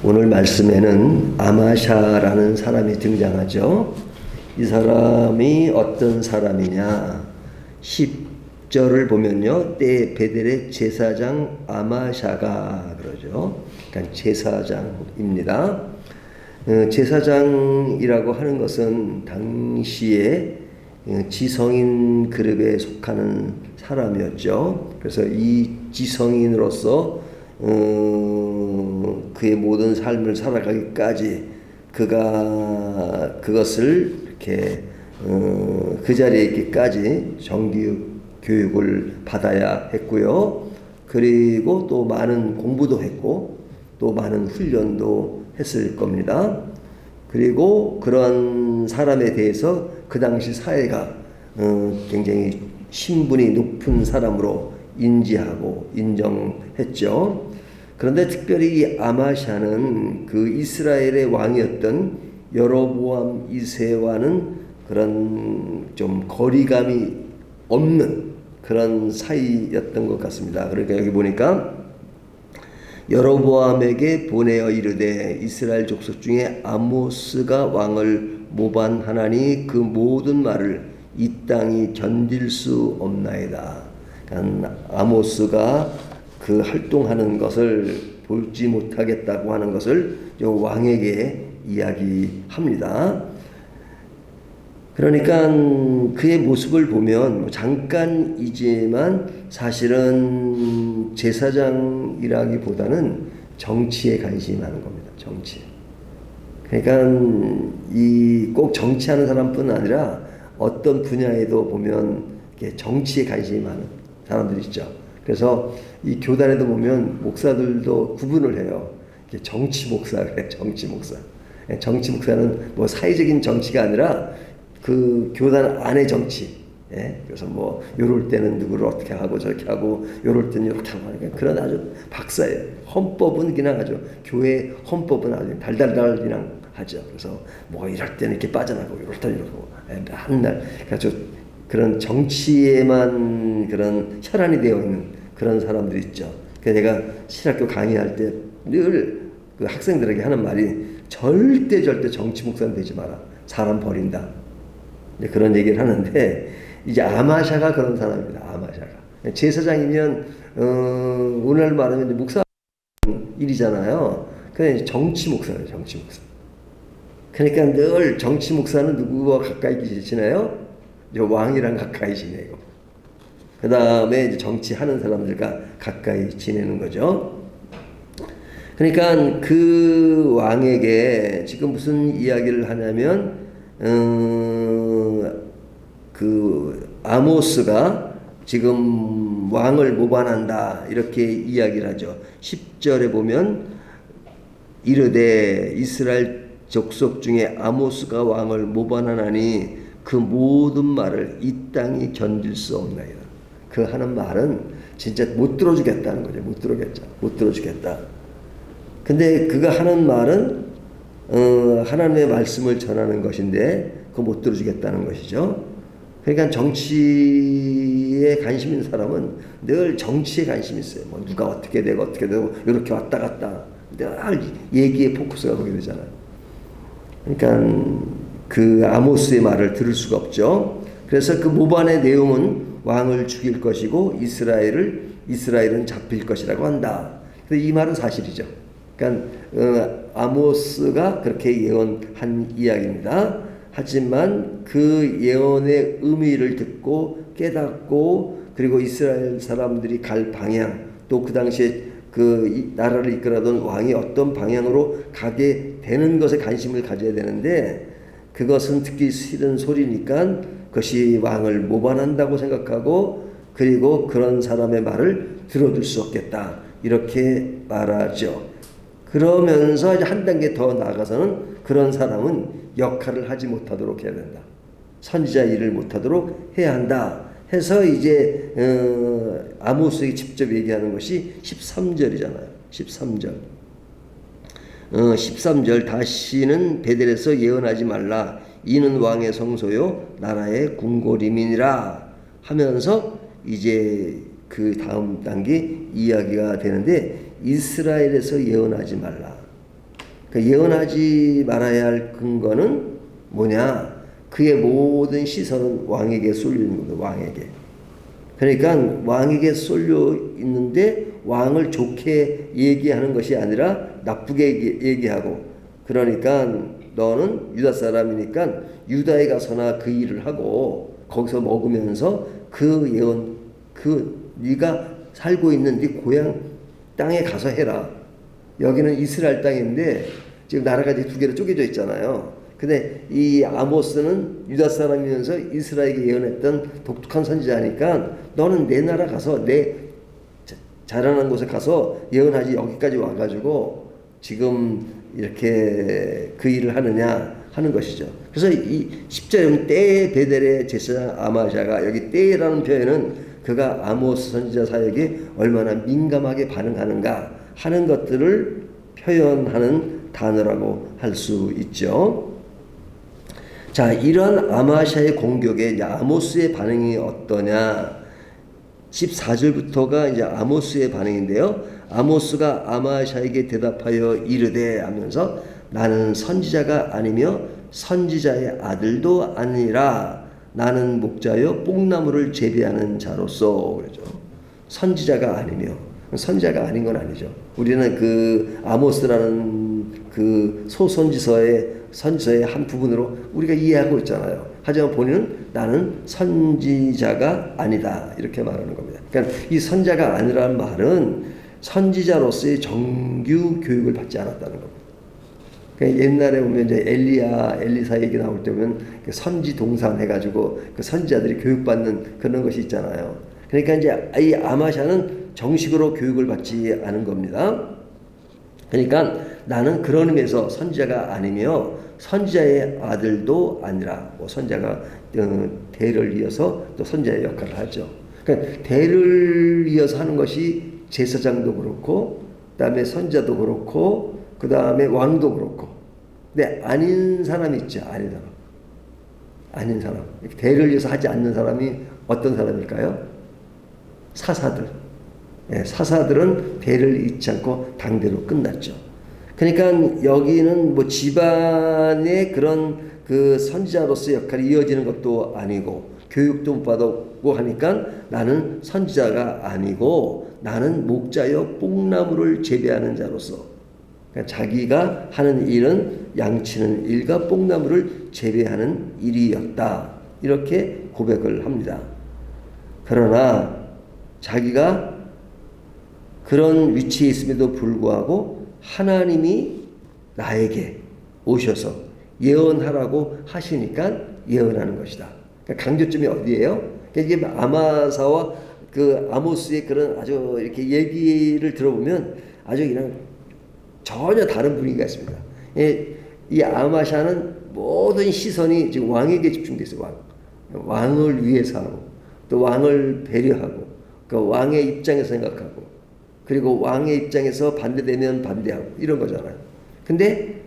오늘 말씀에는 아마샤라는 사람이 등장하죠. 이 사람이 어떤 사람이냐? 10절을 보면요, 때 베델의 제사장 아마샤가 그러죠. 그러니까 제사장입니다. 제사장이라고 하는 것은 당시에 지성인 그룹에 속하는 사람이었죠. 그래서 이 지성인으로서 그의 모든 삶을 살아가기까지 그가 그것을 이렇게 그 자리에 있기까지 정규 교육을 받아야 했고요. 그리고 또 많은 공부도 했고 또 많은 훈련도 했을 겁니다. 그리고 그런 사람에 대해서 그 당시 사회가 굉장히 신분이 높은 사람으로 인지하고 인정했죠. 그런데 특별히 이 아마샤는 그 이스라엘의 왕이었던 여로보암 2세와는 그런 좀 거리감이 없는 그런 사이였던 것 같습니다. 그러니까 여기 보니까 여로보암에게 보내어 이르되 이스라엘 족속 중에 아모스가 왕을 모반하나니 그 모든 말을 이 땅이 견딜 수 없나이다. 그러니까 아모스가 그 활동하는 것을 볼지 못하겠다고 하는 것을 왕에게 이야기합니다. 그러니까 그의 모습을 보면 잠깐이지만 사실은 제사장이라기보다는 정치에 관심이 많은 겁니다. 정치. 그러니까 이 꼭 정치하는 사람뿐 아니라 어떤 분야에도 보면 정치에 관심이 많은 사람들이 있죠. 그래서 이 교단에도 보면 목사들도 구분을 해요. 정치 목사 그래, 정치 목사. 정치 목사는 뭐 사회적인 정치가 아니라 그 교단 안의 정치. 그래서 뭐 요럴 때는 누구를 어떻게 하고 저렇게 하고 요럴 때는 이렇게 하고 하니까 그런 아주 박사예요. 헌법은 그냥 아주 교회 헌법은 아주 달달달 그냥 하죠. 그래서 뭐 이럴 때는 이렇게 빠져나가고 이럴 때는 이러고 맨날 그래서 그런 정치에만 그런 혈안이 되어 있는 그런 사람들이 있죠. 그래서 내가 신학교 강의할 때 늘 그 학생들에게 하는 말이 절대 정치 목사는 되지 마라. 사람 버린다. 그런 얘기를 하는데 이제 아마샤가 그런 사람입니다. 아마샤가 제사장이면 오늘 말하면 이제 목사 일이잖아요. 그냥 정치 목사예요. 정치 목사. 그러니까 늘 정치 목사는 누구와 가까이 지내요? 왕이랑 가까이 지내고 그 다음에 이제 정치하는 사람들과 가까이 지내는 거죠. 그러니까 그 왕에게 지금 무슨 이야기를 하냐면 그 아모스가 지금 왕을 모반한다 이렇게 이야기를 하죠. 10절에 보면 이르되 이스라엘 족속 중에 아모스가 왕을 모반하나니 그 모든 말을 이 땅이 견딜 수 없나이다. 그 하는 말은 진짜 못 들어주겠다는 거죠. 못 들어주겠다. 근데 그가 하는 말은 하나님의 말씀을 전하는 것인데 그거 못 들어주겠다는 것이죠. 그러니까 정치에 관심 있는 사람은 늘 정치에 관심이 있어요. 뭐 누가 어떻게 되고 이렇게 왔다 갔다 늘 얘기에 포커스가 거기 되잖아요. 그러니까 그 아모스의 말을 들을 수가 없죠. 그래서 그 모반의 내용은 왕을 죽일 것이고 이스라엘은 잡힐 것이라고 한다. 그래서 이 말은 사실이죠. 그러니까 아모스가 그렇게 예언한 이야기입니다. 하지만 그 예언의 의미를 듣고 깨닫고 그리고 이스라엘 사람들이 갈 방향 또 그 당시에 그 나라를 이끌어던 왕이 어떤 방향으로 가게 되는 것에 관심을 가져야 되는데 그것은 듣기 싫은 소리니까 그것이 왕을 모반한다고 생각하고 그리고 그런 사람의 말을 들어줄 수 없겠다 이렇게 말하죠. 그러면서 이제 한 단계 더 나아가서는 그런 사람은 역할을 하지 못하도록 해야 된다. 선지자 일을 못하도록 해야 한다. 해서 이제 아모스에게 직접 얘기하는 것이 13절이잖아요. 13절. 13절 다시는 베델에서 예언하지 말라. 이는 왕의 성소요 나라의 궁궐임이니라 하면서 이제 그 다음 단계 이야기가 되는데 이스라엘에서 예언하지 말라. 그 예언하지 말아야 할 근거는 뭐냐? 그의 모든 시선은 왕에게 쏠려 있는 겁니다. 왕에게. 그러니까 왕에게 쏠려 있는데 왕을 좋게 얘기하는 것이 아니라 나쁘게 얘기하고, 그러니까 너는 유다 사람이니까 유다에 가서나 그 일을 하고 거기서 먹으면서 그 예언, 그 네가 살고 있는 네 고향 땅에 가서 해라. 여기는 이스라엘 땅인데 지금 나라가 두 개로 쪼개져 있잖아요. 근데 이 아모스는 유다 사람이면서 이스라엘에게 예언했던 독특한 선지자니까 너는 내 나라 가서 내 자라난 곳에 가서 예언하지, 여기까지 와가지고 지금 이렇게 그 일을 하느냐 하는 것이죠. 그래서 이 10절에 때 베델의 제사장 아마샤가, 여기 때라는 표현은 그가 아모스 선지자 사역에 얼마나 민감하게 반응하는가 하는 것들을 표현하는 단어라고 할 수 있죠. 자, 이런 아마샤의 공격에 아모스의 반응이 어떠냐? 14절부터가 이제 아모스의 반응인데요. 아모스가 아마샤에게 대답하여 이르되 하면서 나는 선지자가 아니며 선지자의 아들도 아니라 나는 목자여 뽕나무를 재배하는 자로서, 그러죠. 선지자가 아니며, 선지자가 아닌 건 아니죠. 우리는 그 아모스라는 그 선지서의 한 부분으로 우리가 이해하고 있잖아요. 하지만 본인은 나는 선지자가 아니다 이렇게 말하는 겁니다. 그러니까 이 선지자가 아니라는 말은 선지자로서의 정규 교육을 받지 않았다는 겁니다. 그러니까 옛날에 보면 이제 엘리사 얘기 나올 때 보면 선지 동산 해가지고 그 선지자들이 교육받는 그런 것이 있잖아요. 그러니까 이제 이 아마샤는 정식으로 교육을 받지 않은 겁니다. 그러니까 나는 그런 의미에서 선지자가 아니며 선지자의 아들도 아니라, 뭐 선지자가 대를 이어서 또 선지자의 역할을 하죠. 그러니까 대를 이어서 하는 것이 제사장도 그렇고, 그다음에 선지자도 그렇고, 그다음에 왕도 그렇고. 근데 아닌 사람이 있죠. 아닌 사람. 대를 이어서 하지 않는 사람이 어떤 사람일까요? 사사들. 예, 사사들은 대를 잇지 않고 당대로 끝났죠. 그러니까 여기는 뭐 집안의 그런 그 선지자로서 역할이 이어지는 것도 아니고 교육도 못 받았고 하니까 나는 선지자가 아니고 나는 목자여 뽕나무를 재배하는 자로서, 그러니까 자기가 하는 일은 양치는 일과 뽕나무를 재배하는 일이었다 이렇게 고백을 합니다. 그러나 자기가 그런 위치에 있음에도 불구하고 하나님이 나에게 오셔서 예언하라고 하시니까 예언하는 것이다. 그러니까 강조점이 어디예요? 그러니까 이게 아마사와 그 아모스의 그런 아주 이렇게 얘기를 들어보면 아주 그냥 전혀 다른 분위기가 있습니다. 이 아마샤는 모든 시선이 지금 왕에게 집중되어 있어요. 왕을 위해서 하고 또 왕을 배려하고 그 왕의 입장에서 생각하고 그리고 왕의 입장에서 반대되면 반대하고 이런 거잖아요. 근데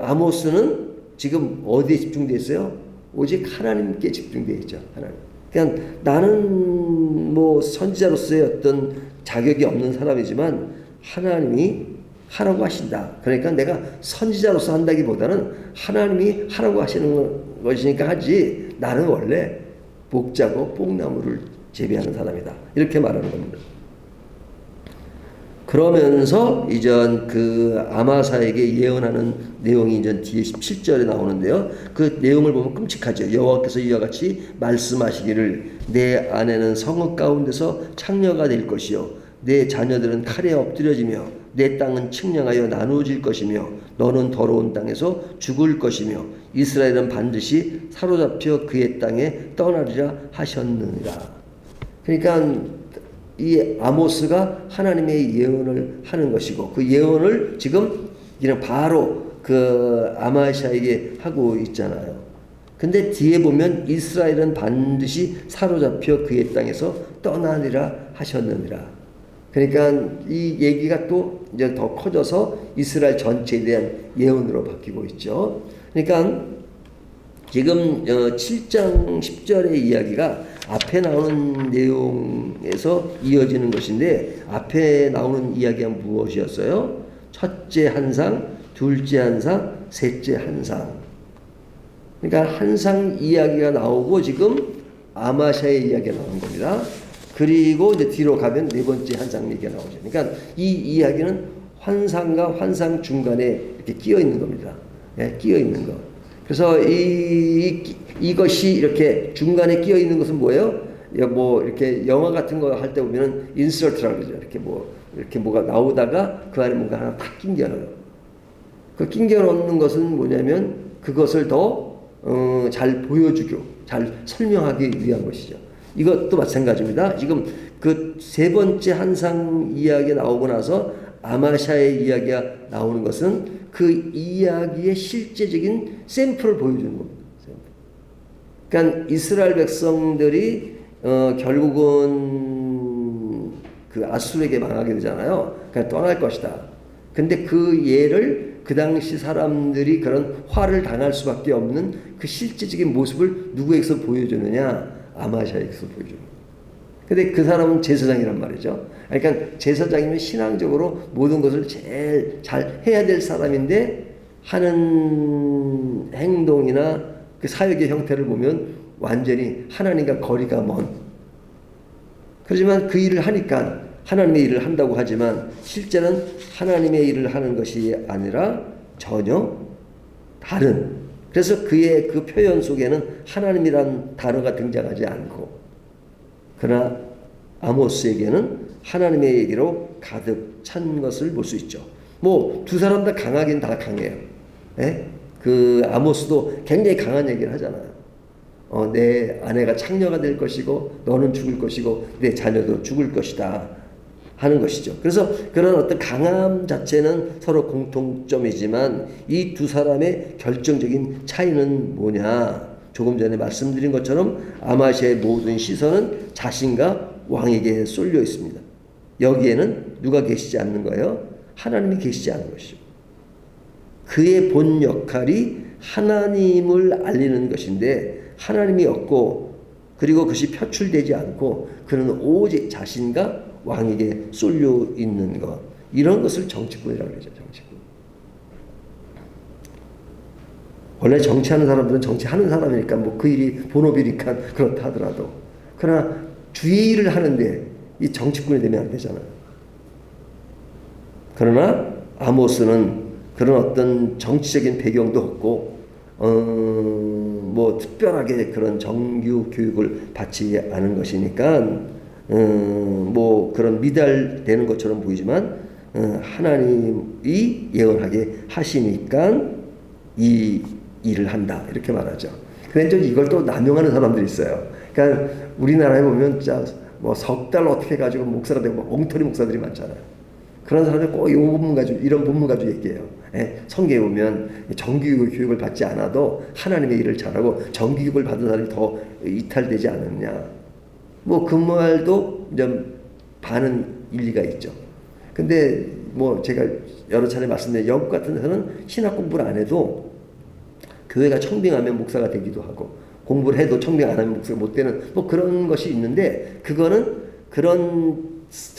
아모스는 지금 어디에 집중되어 있어요? 오직 하나님께 집중되어 있죠. 하나님. 그냥 나는 뭐 선지자로서의 어떤 자격이 없는 사람이지만 하나님이 하라고 하신다. 그러니까 내가 선지자로서 한다기보다는 하나님이 하라고 하시는 것이니까 하지, 나는 원래 목자고 뽕나무를 재배하는 사람이다. 이렇게 말하는 겁니다. 그러면서 이전 그 아마사에게 예언하는 내용이 이제 뒤에 17절에 나오는데요. 그 내용을 보면 끔찍하죠. 여호와께서 이와 같이 말씀하시기를 내 아내는 성읍 가운데서 창녀가 될 것이요 내 자녀들은 칼에 엎드려지며 내 땅은 측량하여 나누어질 것이며 너는 더러운 땅에서 죽을 것이며 이스라엘은 반드시 사로잡혀 그의 땅에 떠나리라 하셨느니라. 그러니까 이 아모스가 하나님의 예언을 하는 것이고 그 예언을 지금 그냥 바로 그 아마샤에게 하고 있잖아요. 근데 뒤에 보면 이스라엘은 반드시 사로잡혀 그의 땅에서 떠나리라 하셨느니라. 그러니까 이 얘기가 또 이제 더 커져서 이스라엘 전체에 대한 예언으로 바뀌고 있죠. 그러니까 지금 7장 10절의 이야기가 앞에 나오는 내용에서 이어지는 것인데 앞에 나오는 이야기가 무엇이었어요? 첫째 한 상, 둘째 한 상, 셋째 한 상. 그러니까 한 상 이야기가 나오고 지금 아마샤의 이야기가 나오는 겁니다. 그리고 이제 뒤로 가면 네 번째 한 상 얘기가 나오죠. 그러니까 이 이야기는 환상과 환상 중간에 이렇게 끼어 있는 겁니다. 예, 끼어 있는 거. 그래서 이것이 이렇게 중간에 끼어 있는 것은 뭐예요? 뭐 이렇게 영화 같은 거 할 때 보면은 인서트라고 그러죠. 이렇게 뭐가 나오다가 그 안에 뭔가 하나 탁 끼겨 넣어요. 그 끼겨 넣는 것은 뭐냐면 그것을 더 잘 보여주고 잘 설명하기 위한 것이죠. 이것도 마찬가지입니다. 지금 그 세 번째 한상 이야기가 나오고 나서 아마샤의 이야기가 나오는 것은 그 이야기의 실제적인 샘플을 보여주는 겁니다. 그러니까 이스라엘 백성들이 결국은 그 아수르에게 망하게 되잖아요. 그냥 떠날 것이다. 근데 그 예를 그 당시 사람들이 그런 화를 당할 수밖에 없는 그 실제적인 모습을 누구에게서 보여주느냐? 아마샤에게서 보여주는 거예요. 근데 그 사람은 제사장이란 말이죠. 그러니까 제사장이면 신앙적으로 모든 것을 제일 잘 해야 될 사람인데 하는 행동이나 그 사역의 형태를 보면 완전히 하나님과 거리가 먼. 그렇지만 그 일을 하니까 하나님의 일을 한다고 하지만 실제는 하나님의 일을 하는 것이 아니라 전혀 다른. 그래서 그의 그 표현 속에는 하나님이란 단어가 등장하지 않고, 그러나 아모스에게는 하나님의 얘기로 가득 찬 것을 볼 수 있죠. 뭐 두 사람 다 강하긴 다 강해요. 예? 그 아모스도 굉장히 강한 얘기를 하잖아요. 내 아내가 창녀가 될 것이고 너는 죽을 것이고 내 자녀도 죽을 것이다 하는 것이죠. 그래서 그런 어떤 강함 자체는 서로 공통점이지만 이 두 사람의 결정적인 차이는 뭐냐? 조금 전에 말씀드린 것처럼 아마샤의 모든 시선은 자신과 왕에게 쏠려 있습니다. 여기에는 누가 계시지 않는 거예요? 하나님이 계시지 않은 것이죠. 그의 본 역할이 하나님을 알리는 것인데 하나님이 없고 그리고 그것이 표출되지 않고 그는 오직 자신과 왕에게 쏠려 있는 것, 이런 것을 정치꾼이라고 그러죠. 정치꾼. 원래 정치하는 사람들은 정치하는 사람이니까 뭐 그 일이 본업이니까 그렇다 하더라도, 그러나 주의 일을 하는데 이 정치꾼이 되면 안 되잖아요. 그러나 아모스는 그런 어떤 정치적인 배경도 없고 뭐 특별하게 그런 정규 교육을 받지 않은 것이니까 뭐 그런 미달되는 것처럼 보이지만 하나님이 예언하게 하시니까 이 일을 한다 이렇게 말하죠. 그런데 이걸 또 남용하는 사람들이 있어요. 그러니까 우리나라에 보면 진짜 뭐 석 달 어떻게 해가지고 목사가 되고 엉터리 목사들이 많잖아요. 그런 사람들 꼭 이 본문 가지고 이런 본문 가지고 얘기해요. 성경에 보면 정규 교육을 받지 않아도 하나님의 일을 잘하고 정규교육을 받은 사람이 더 이탈되지 않느냐. 뭐 그 말도 좀 반은 일리가 있죠. 근데 뭐 제가 여러 차례 말씀드린 영국 같은 데서는 신학 공부를 안 해도 교회가 청빙하면 목사가 되기도 하고 공부를 해도 청빙 안 하면 목사가 못 되는 뭐 그런 것이 있는데, 그거는 그런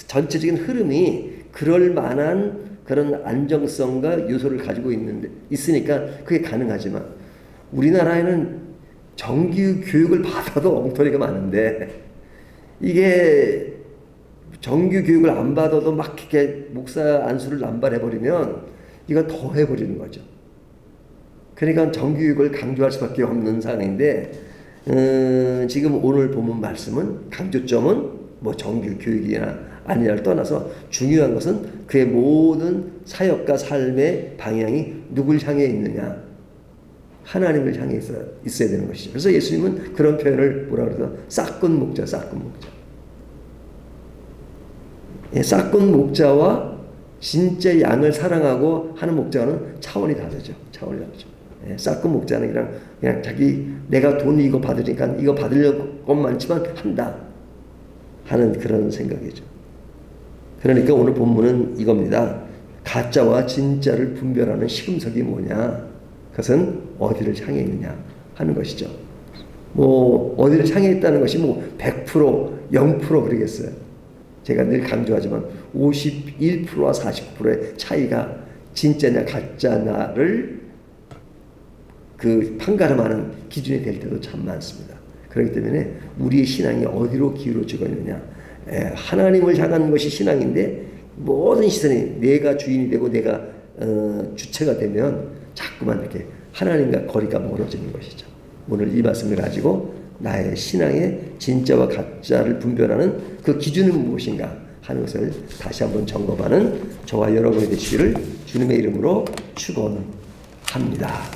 전체적인 흐름이 그럴 만한 그런 안정성과 요소를 가지고 있으니까 그게 가능하지만 우리나라에는 정규 교육을 받아도 엉터리가 많은데 이게 정규 교육을 안 받아도 막 이렇게 목사 안수를 남발해버리면 이건 더 해버리는 거죠. 그러니까 정규교육을 강조할 수밖에 없는 상황인데 지금 오늘 본문 말씀은 강조점은 뭐 정규교육이나 아니냐를 떠나서 중요한 것은 그의 모든 사역과 삶의 방향이 누굴 향해 있느냐, 하나님을 향해 있어야 되는 것이죠. 그래서 예수님은 그런 표현을 뭐라 그러죠? 싹군 목자, 싹군 목자. 싹군 목자와 진짜 양을 사랑하고 하는 목자는 차원이 다르죠. 차원이 다르죠. 싹군 목자는 그냥 자기 내가 돈 이거 받으니까 이거 받으려고 것 많지만 한다 하는 그런 생각이죠. 그러니까 오늘 본문은 이겁니다. 가짜와 진짜를 분별하는 시금석이 뭐냐? 그것은 어디를 향해 있느냐 하는 것이죠. 뭐 어디를 향해 있다는 것이 뭐 100% 0% 그러겠어요. 제가 늘 강조하지만 51%와 49%의 차이가 진짜냐 가짜냐를 그 판가름하는 기준이 될 때도 참 많습니다. 그렇기 때문에 우리의 신앙이 어디로 기울어지고 있느냐, 하나님을 향한 것이 신앙인데 모든 시선이 내가 주인이 되고 내가 주체가 되면 자꾸만 이렇게 하나님과 거리가 멀어지는 것이죠. 오늘 이 말씀을 가지고 나의 신앙의 진짜와 가짜를 분별하는 그 기준은 무엇인가 하는 것을 다시 한번 점검하는 저와 여러분이 되시기를 주님의 이름으로 축원합니다.